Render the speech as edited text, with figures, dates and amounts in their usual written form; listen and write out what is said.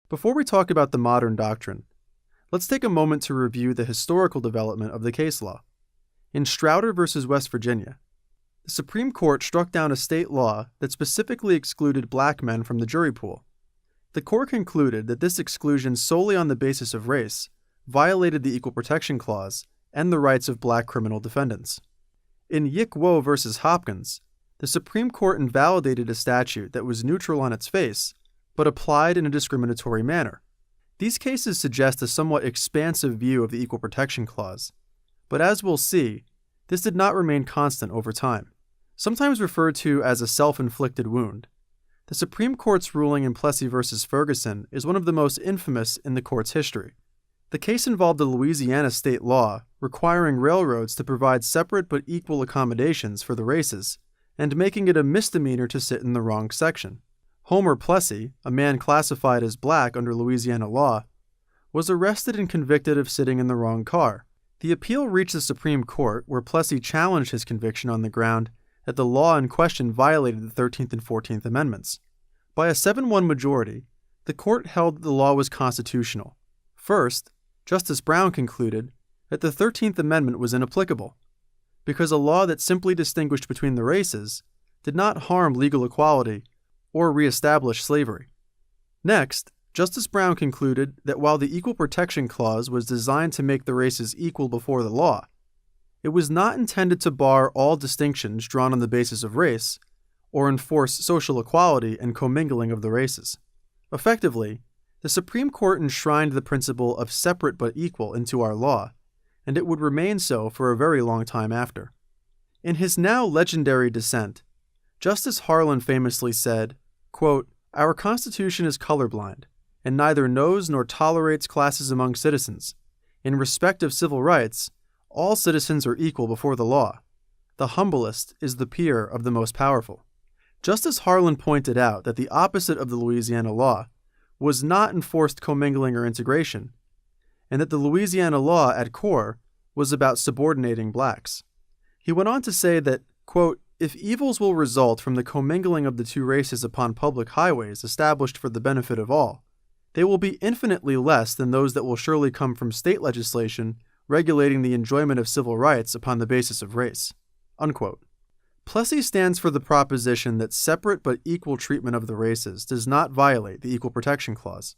Before we talk about the modern doctrine, let's take a moment to review the historical development of the case law. In Strouder v. West Virginia, the Supreme Court struck down a state law that specifically excluded black men from the jury pool. The court concluded that this exclusion solely on the basis of race violated the Equal Protection Clause and the rights of black criminal defendants. In Yick-Wo v. Hopkins, the Supreme Court invalidated a statute that was neutral on its face, but applied in a discriminatory manner. These cases suggest a somewhat expansive view of the Equal Protection Clause, but as we'll see, this did not remain constant over time. Sometimes referred to as a self-inflicted wound, the Supreme Court's ruling in Plessy v. Ferguson is one of the most infamous in the court's history. The case involved a Louisiana state law requiring railroads to provide separate but equal accommodations for the races, and making it a misdemeanor to sit in the wrong section. Homer Plessy, a man classified as black under Louisiana law, was arrested and convicted of sitting in the wrong car. The appeal reached the Supreme Court, where Plessy challenged his conviction on the ground that the law in question violated the 13th and 14th Amendments. By a 7-1 majority, the court held that the law was constitutional. First, Justice Brown concluded that the 13th Amendment was inapplicable, because a law that simply distinguished between the races did not harm legal equality or reestablish slavery. Next, Justice Brown concluded that while the Equal Protection Clause was designed to make the races equal before the law, it was not intended to bar all distinctions drawn on the basis of race or enforce social equality and commingling of the races. Effectively, the Supreme Court enshrined the principle of separate but equal into our law, and it would remain so for a very long time after. In his now legendary dissent, Justice Harlan famously said, quote, "Our Constitution is colorblind, and neither knows nor tolerates classes among citizens. In respect of civil rights, all citizens are equal before the law. The humblest is the peer of the most powerful." Justice Harlan pointed out that the opposite of the Louisiana law was not enforced commingling or integration, and that the Louisiana law at core was about subordinating blacks. He went on to say that, quote, "If evils will result from the commingling of the two races upon public highways established for the benefit of all, they will be infinitely less than those that will surely come from state legislation regulating the enjoyment of civil rights upon the basis of race." Unquote. Plessy stands for the proposition that separate but equal treatment of the races does not violate the Equal Protection Clause.